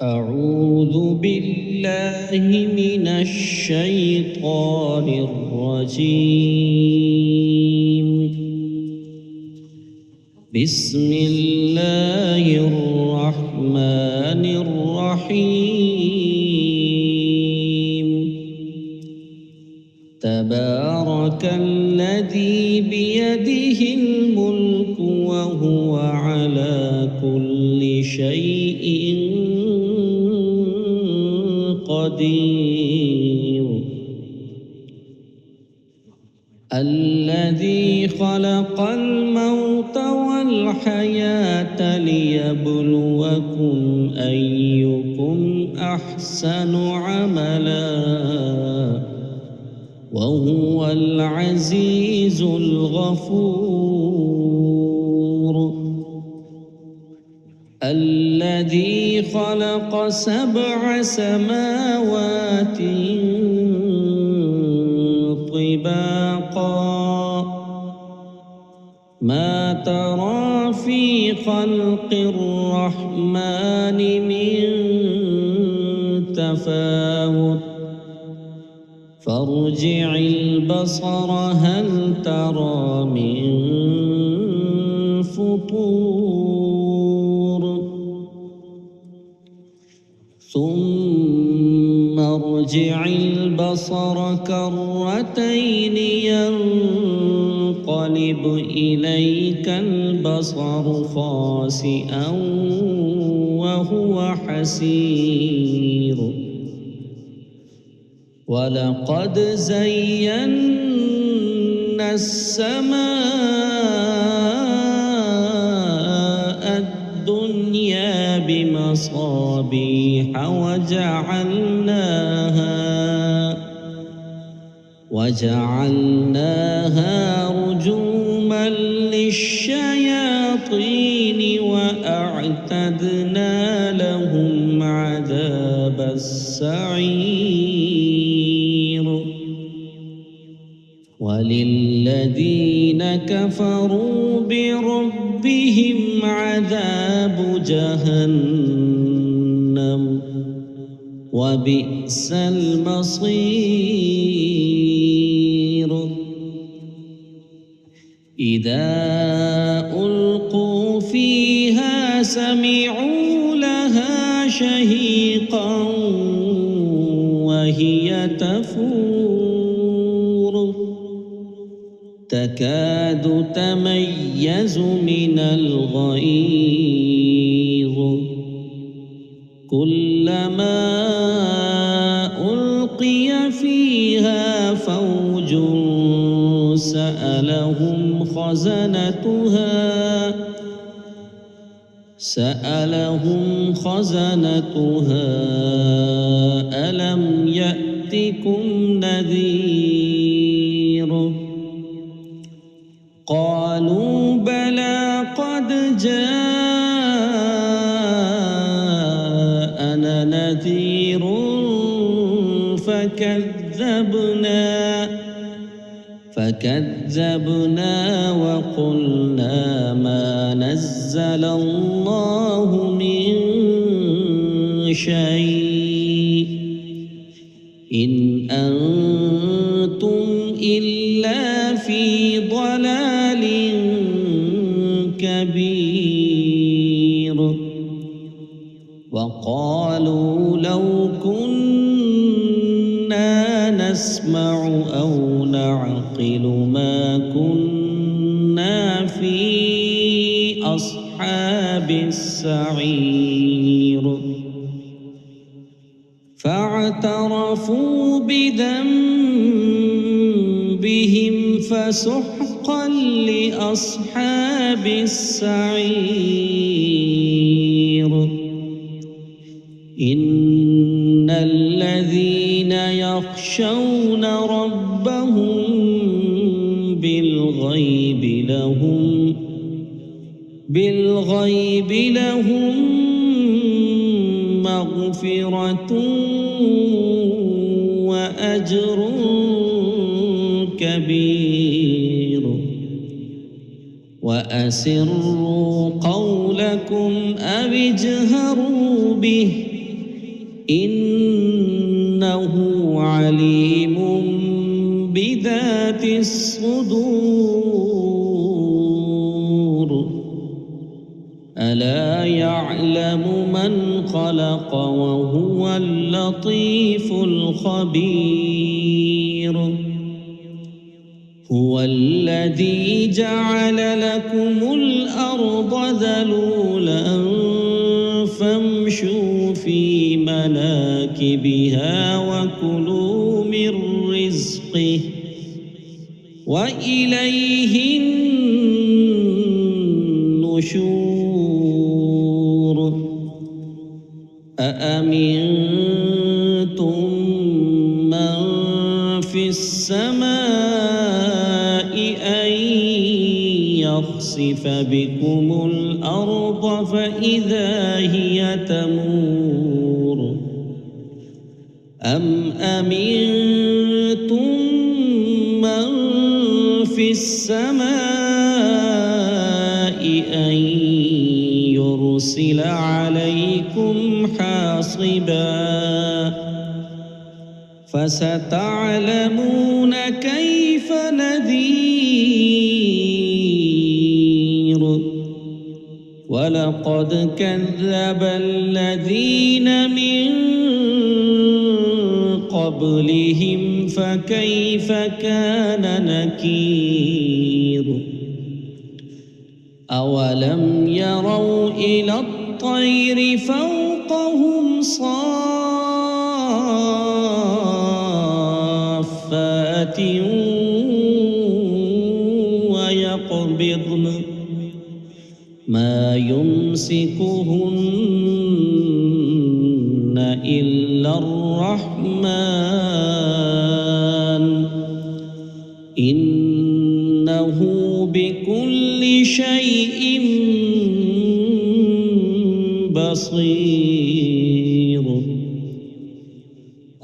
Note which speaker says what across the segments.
Speaker 1: أعوذ بالله من الشيطان الرجيم. بسم الله الرحمن الرحيم. تبارك الذي بيده الملك وهو على كل شيء قدير. الذي خلق الموت والحياة ليبلوكم أيكم أحسن عملا وهو العزيز الغفور. الذي خلق 7 سماوات طباقا ما ترى في خلق الرحمن من تفاوت فارجع البصر هل ترى من فطور ثم ارجع البصر كرتين ينقلب إليك البصر خاسئا وهو حسير. ولقد زينا السماء الدنيا بمصابيح وجعلناها رجوما للشياطين وأعتدنا لهم عذاب السعير. وللذين كفروا بربهم عذاب جهنم وبئس المصير. إذا ألقوا فيها سمعوا لها شهيقا وهي تفور تكاد تميز من الغيظ كلما ألقي فيها فوج سألهم خزنتها ألم يأتكم نذير. قالوا بلى قد جاءنا نذير فكذبنا وقلنا ما نزل الله من شيء إن أنتم إلا في ضلال كبير. وقالوا لو كنا نسمع أو نعقل ما كنا في أصحاب السعير. فاعترفوا بذنبهم فسحقا لأصحاب السعير. إن الذين يخشون ربهم بالغيب لهم مغفرة وأجر كبير. وأسروا قولكم أو اجهروا به إنه عليم بذات الصدور ألا يعلم من خلق وهو اللطيف الخبير هو الذي جعل لكم الأرض ذلولا فامشوا في مناكبها وكلوا من رزقه وإليه النشور أأمنتم من في السماء أن يخسف بكم الأرض فإذا هي تمور أم أمنتم من في السماء أن يرسل عليكم حاصبا فستعلمون كيف نذير ولقد كذب الذين من قبلهم فكيف كان نكير أولم يروا إلى الطير فوقهم صافات ويقبضن ما يمسكهن إلا الرحمن إنه بكل شيء بصير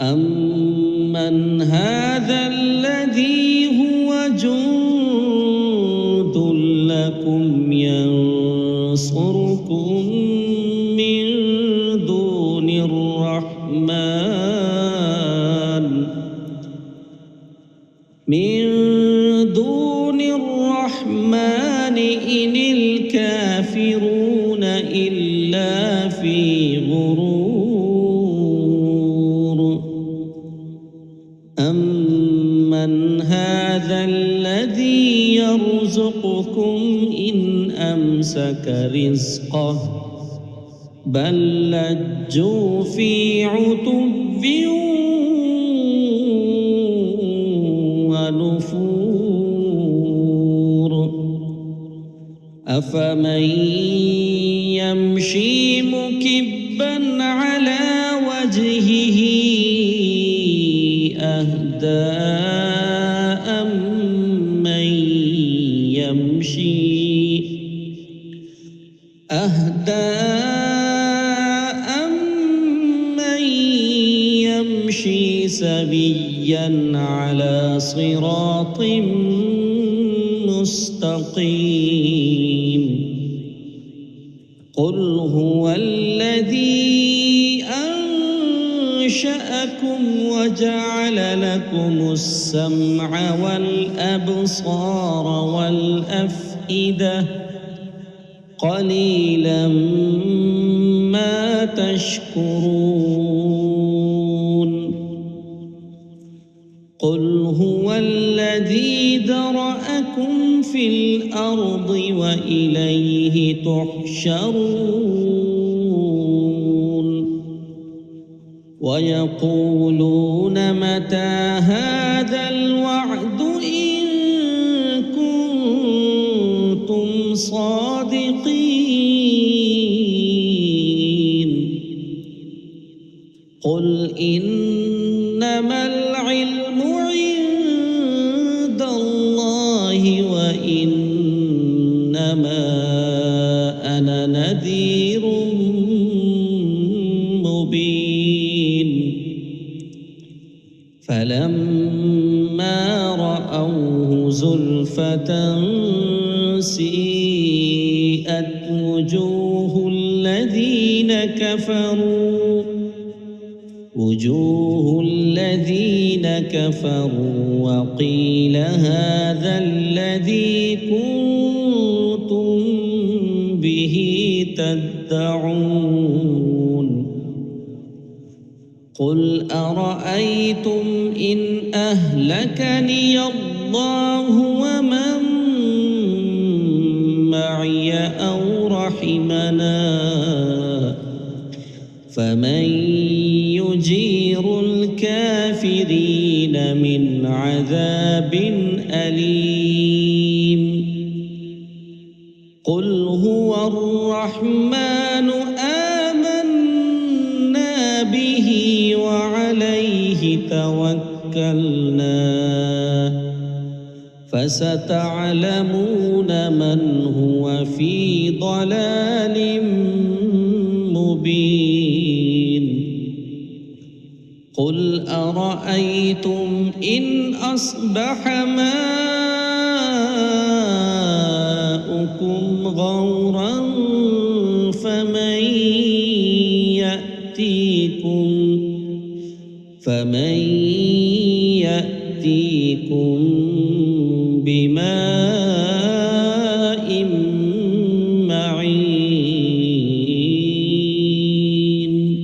Speaker 1: أمن هذا الذي هو جند لكم ينصركم من دون الرحمن إن الكافرون إلا في غرور أمن هذا الذي يرزقكم إن أمسك رزقه بل لجوا في عتب ونفور أفمن يمشي مكبا على وجهه أهدى أمن يمشي سويا على صراط مستقيم قل هو الذي أنشأكم وجعل لكم السمع والأبصار والأفئدة قليلا ما تشكرون قل هو الذي ذرأكم في الأرض وإليه تحشرون ويقولون متى هذا الوعد إن كنتم صادقين قل إنما العلم عند الله وإنما أنا نذير مبين فلما رأوه زلفة سيئت وجوه الذين كفروا وجوه الذين كفروا وقيل هذا الذي كنتم به تدعون قل أرأيتم إن أهلكني الله ومن معي أو رحمنا فمن يجير الكافرين من عذاب أليم قل هو الرحمن آمنا به وعليه توكلنا فستعلمون من هو في ضلال مبين قل أرأيتم إن أصبح ماؤكم غورا فمن يأتيكم بماء